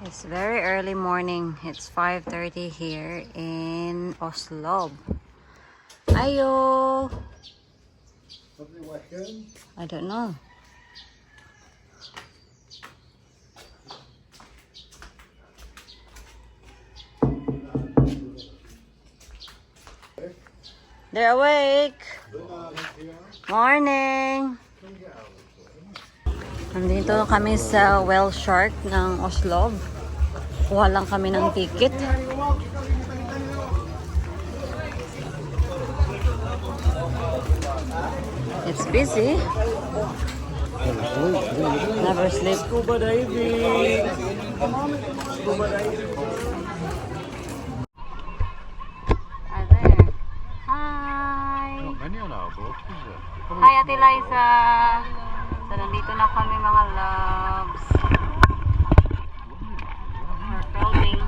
It's very early morning. It's 5:30 here in Oslo. Ayo! I don't know. They're awake. Morning. Nandito kami sa Whale Shark ng Oslo. Kuha lang kami ng ticket. It's busy. Never sleep. Scuba diving. Scuba diving. Ah, there. Hi. Many on our boat, is there? Hi, Ate Liza. So, nandito na kami mga loves. We're filming.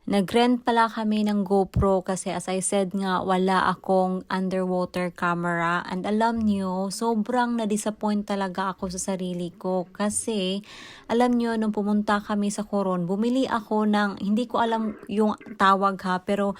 Nag-rent pala kami ng GoPro kasi as I said nga, wala akong underwater camera. And alam nyo, sobrang na-disappoint talaga ako sa sarili ko. Kasi, alam nyo, nung pumunta kami sa Coron, bumili ako ng, hindi ko alam yung tawag ha, pero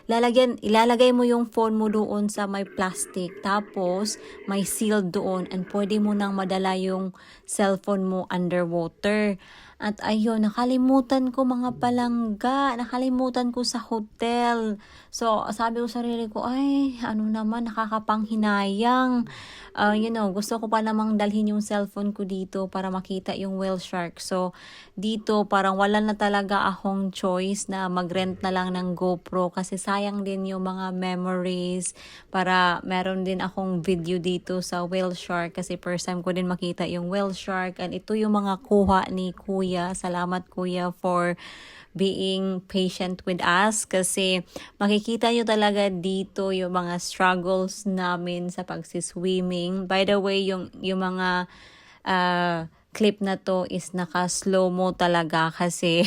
ilalagay mo yung phone mo doon sa may plastic. Tapos, may seal doon and pwede mo nang madala yung cellphone mo underwater. At ayun, nakalimutan ko mga palangga, nakalimutan ko sa hotel. So, sabi ko sa sarili ko, ay, ano naman, nakakapanghinayang. Gusto ko pa namang dalhin yung cellphone ko dito para makita yung whale shark. So, dito parang wala na talaga akong choice na mag-rent na lang ng GoPro kasi sayang din yung mga memories para meron din akong video dito sa whale shark kasi first time ko din makita yung whale shark and ito yung mga kuha ni Kuya. Salamat Kuya for being patient with us kasi makikita nyo talaga dito yung mga struggles namin sa pagsiswimming. By the way, yung mga clip na to is naka-slow-mo talaga kasi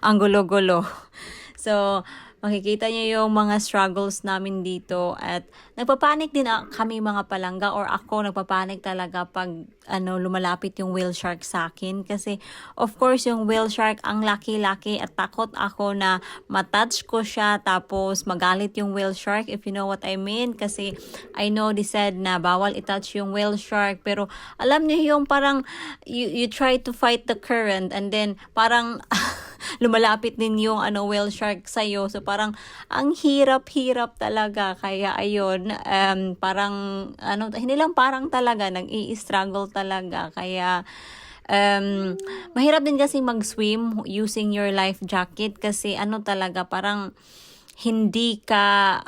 ang gulo-gulo. So, makikita niyo yung mga struggles namin dito at nagpapanik din kami mga palangga or ako nagpapanik talaga pag lumalapit yung whale shark sa akin kasi of course yung whale shark ang laki-laki at takot ako na matouch ko siya tapos magalit yung whale shark if you know what I mean kasi I know they said na bawal i-touch yung whale shark pero alam niyo yung parang you try to fight the current and then parang lumalapit din yung whale shark sa'yo. So, parang ang hirap-hirap talaga. Kaya, ayun, parang, hindi lang parang talaga, nag-i-struggle talaga. Kaya, mahirap din kasi mag-swim using your life jacket kasi talaga, parang hindi ka,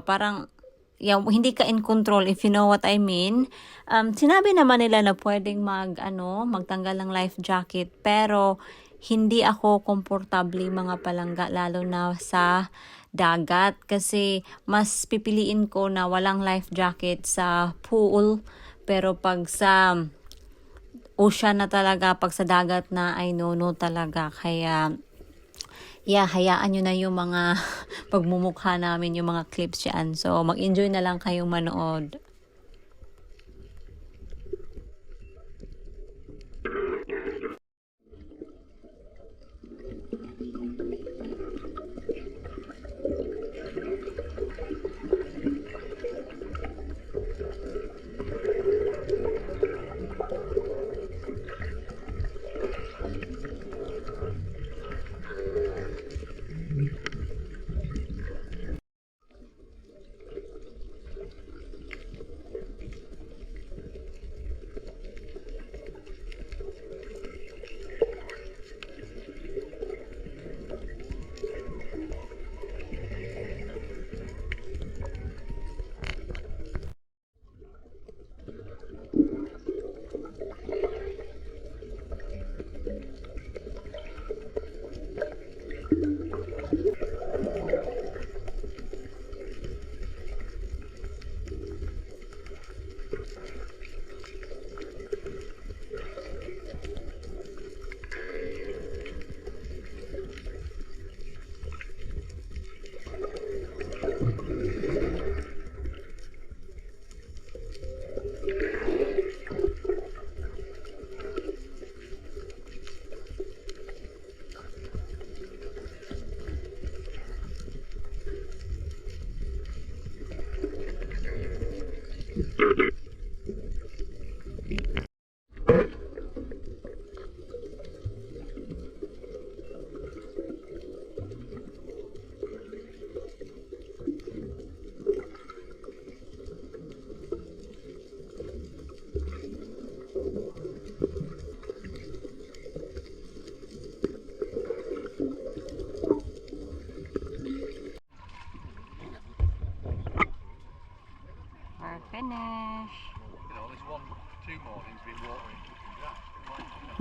parang, hindi ka in control if you know what I mean. Sinabi naman nila na pwedeng magtanggal ng life jacket pero hindi ako komportable mga palangga lalo na sa dagat kasi mas pipiliin ko na walang life jacket sa pool pero pag sa ocean na talaga, pag sa dagat na ay no talaga kaya hayaan nyo na yung mga pagmumukha namin, yung mga clips yan. So, mag-enjoy na lang kayong manood.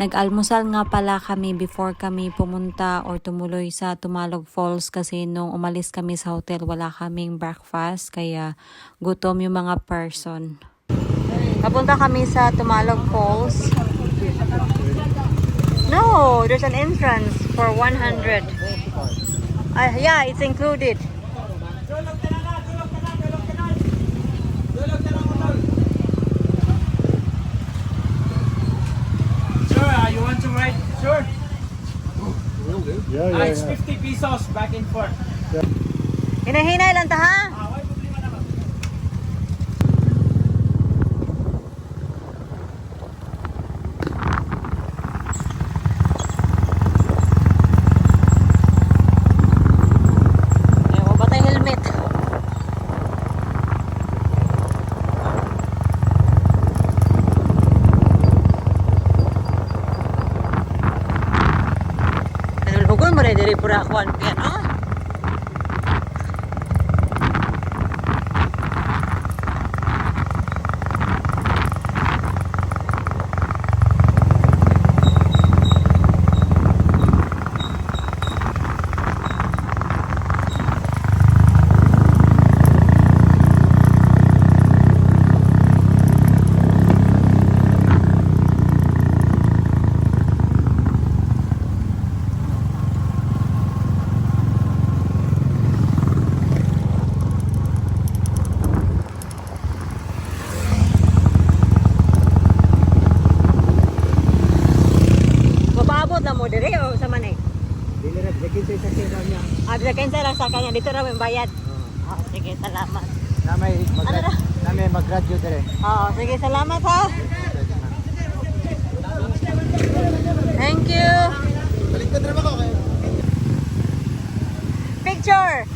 Nag-almusal nga pala kami before kami pumunta or tumuloy sa Tumalog Falls kasi nung umalis kami sa hotel wala kaming breakfast kaya gutom yung mga person. Papunta kami sa Tumalog Falls. No, there's an entrance for 100. Yeah, it's included. Sir, you want to ride? Sure. Yeah, It's 50 pesos back and forth. Hinahinay lang ta ha? Ayaw ba tayo helmet? Nalhugon mo rin diri pura kuan pian no? Mapaabot na mo dire o sa manay? Dili ra bikin sa sakit niya. Sa kinsa lang sa kanya dito ra may bayad. Sige, salamat. Na may mag-graduate dire. Sige, salamat ha. Thank you. Baliktad ra ba ko kay? Picture.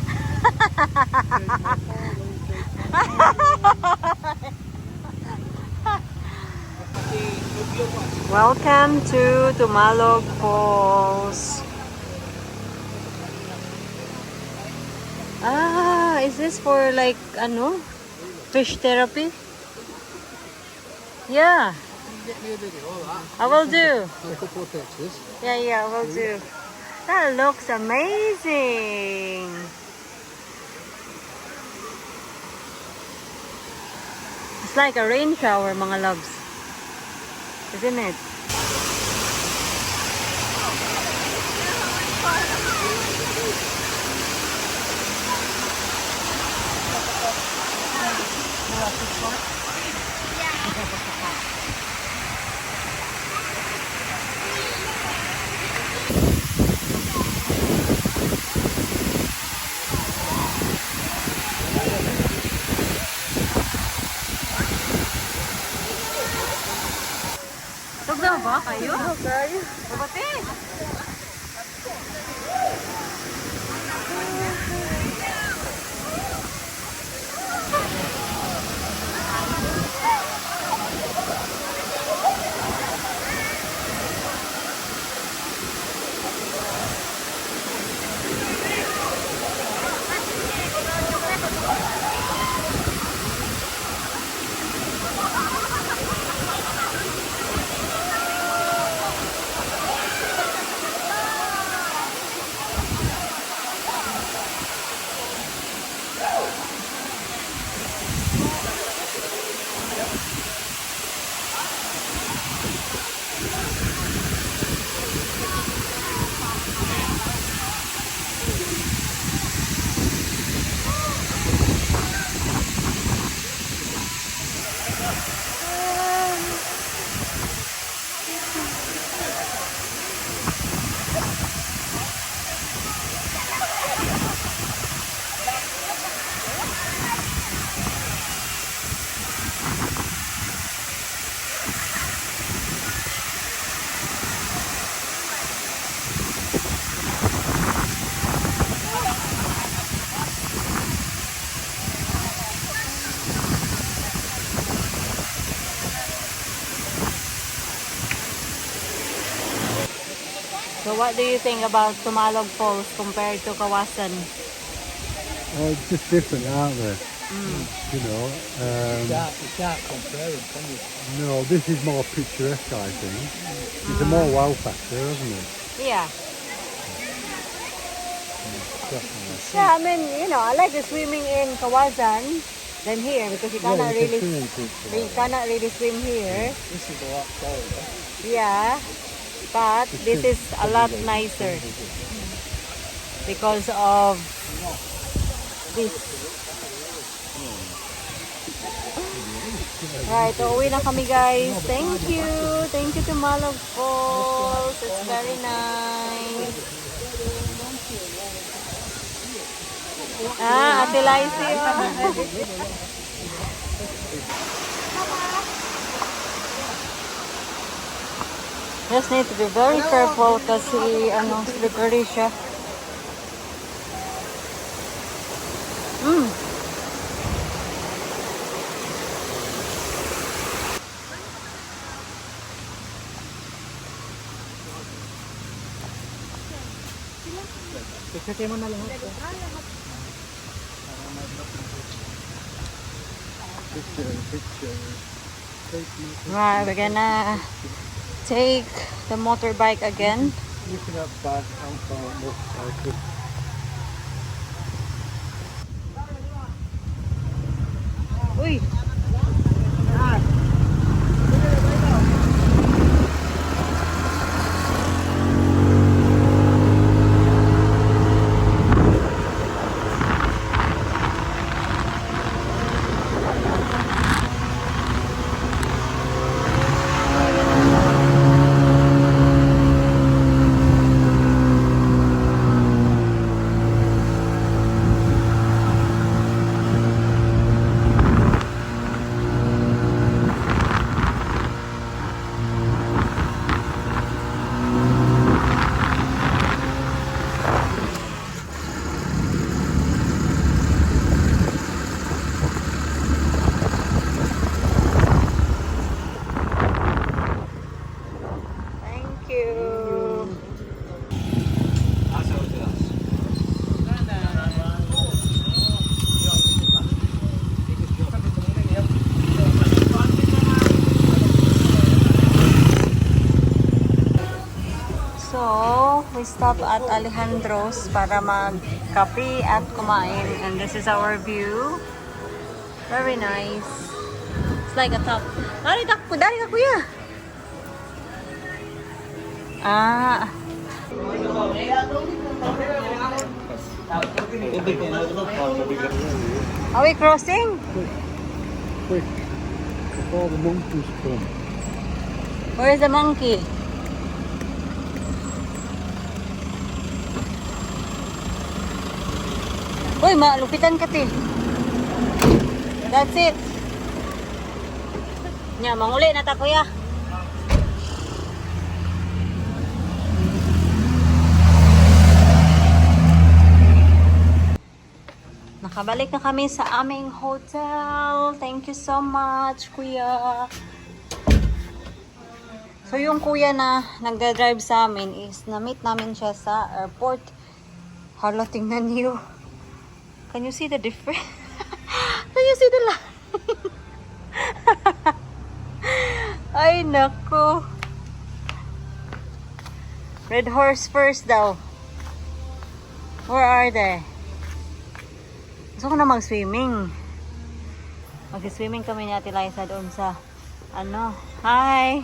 Welcome to Tumalog Falls. Is this for like fish therapy? Yeah, I will do. Yeah, I will do. That looks amazing. It's like a rain shower, mga loves. Isn't it? Tugnaw ba kayo? Okay. Kapatid! So what do you think about Tumalog Falls compared to Kawasan? It's just different, aren't they? You know, Shark compared, can you? no, this is more picturesque, I think. It's a more wow factor, isn't it? Yeah. Definitely. Yeah, I mean, you know, I like the swimming in Kawasan than here because you cannot you can really, swim in picture. you cannot really swim here. This is a lot colder. Yeah, but this is a lot nicer because of this. Right, uuwi na kami guys. Thank you. Thank you to Malog Falls. It's very nice. Ate Lacey. Just need to be very careful kasi slippery siya. Picture mo na lahat. Picture. Right, we're gonna take the motorbike again. You should have bad motorcycle. Uy! Thank you. So, we stop at Alejandro's para magkape at kumain. And this is our view. Very nice. It's like a top. Dari ka kuya. Ah. Are we crossing? Quick, before the monkeys come. Where's the monkey? Uy, malupitan ka ti. That's it. Nya, manguli na ta kuya. Nakabalik na kami sa aming hotel. Thank you so much, kuya. So, yung kuya na nagda-drive sa amin is na-meet namin siya sa airport. Hala, tingnan niyo. Can you see the difference? Can you see the line? Ay, nako. Red horse first daw. Where are they? Gusto ko na mag-swimming. Mag-swimming kami ni Ate Liza doon sa hi!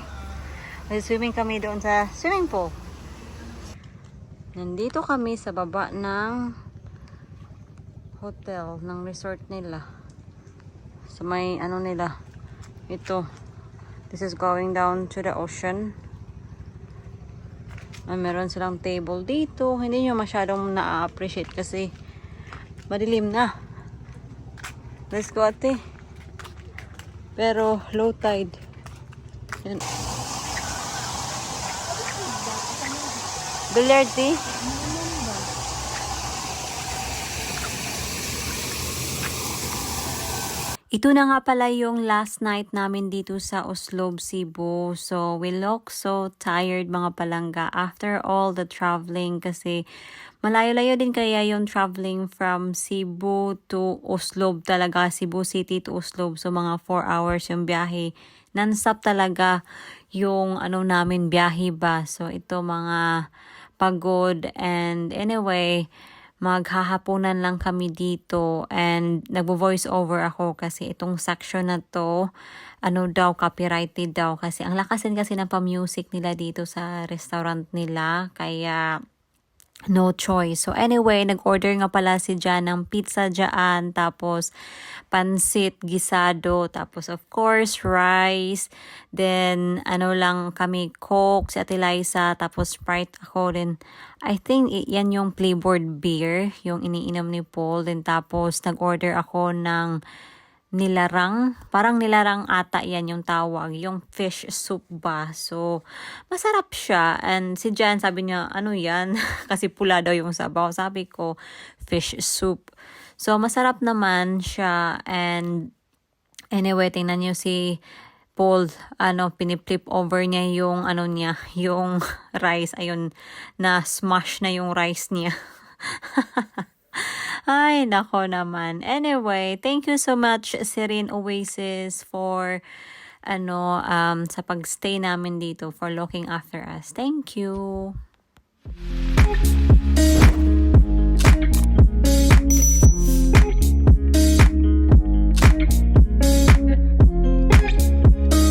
Mag-swimming kami doon sa swimming pool. Nandito kami sa baba ng hotel, ng resort nila. So may nila. Ito. This is going down to the ocean. Meron silang table dito. Hindi nyo masyadong na-appreciate kasi madilim na. Let's go ate. Pero low tide. Yan. Billiard tea? Ito na nga pala yung last night namin dito sa Oslob, Cebu. So, we look so tired mga palangga after all the traveling kasi malayo-layo din kaya yung traveling from Cebu to Oslob talaga, Cebu City to Oslob. So, mga 4 hours yung biyahe. Non-stop talaga yung namin biyahe ba. So, ito mga pagod and anyway, maghahaponan lang kami dito and nagvo-voice over ako kasi itong section na to, copyrighted daw kasi ang lakas din kasi ng pa-music nila dito sa restaurant nila kaya no choice. So anyway, nag-order nga pala si Jan ng pizza dyan, tapos pansit, gisado, tapos of course rice, then lang kami Coke, si Ate Liza, tapos Sprite ako, then I think yan yung flavored beer, yung iniinom ni Paul, then tapos nag-order ako ng nilarang, parang nilarang ata yan yung tawag, yung fish soup ba. So, masarap siya. And si Jan sabi niya, ano yan? Kasi pula daw yung sabaw. Sabi ko, fish soup. So, masarap naman siya. And anyway, tingnan niyo si Paul, piniflip over niya yung, yung rice. Ayun, na smash na yung rice niya. Ay, nako naman. Anyway, thank you so much, Serene Oasis, for sa pagstay namin dito, for looking after us. Thank you.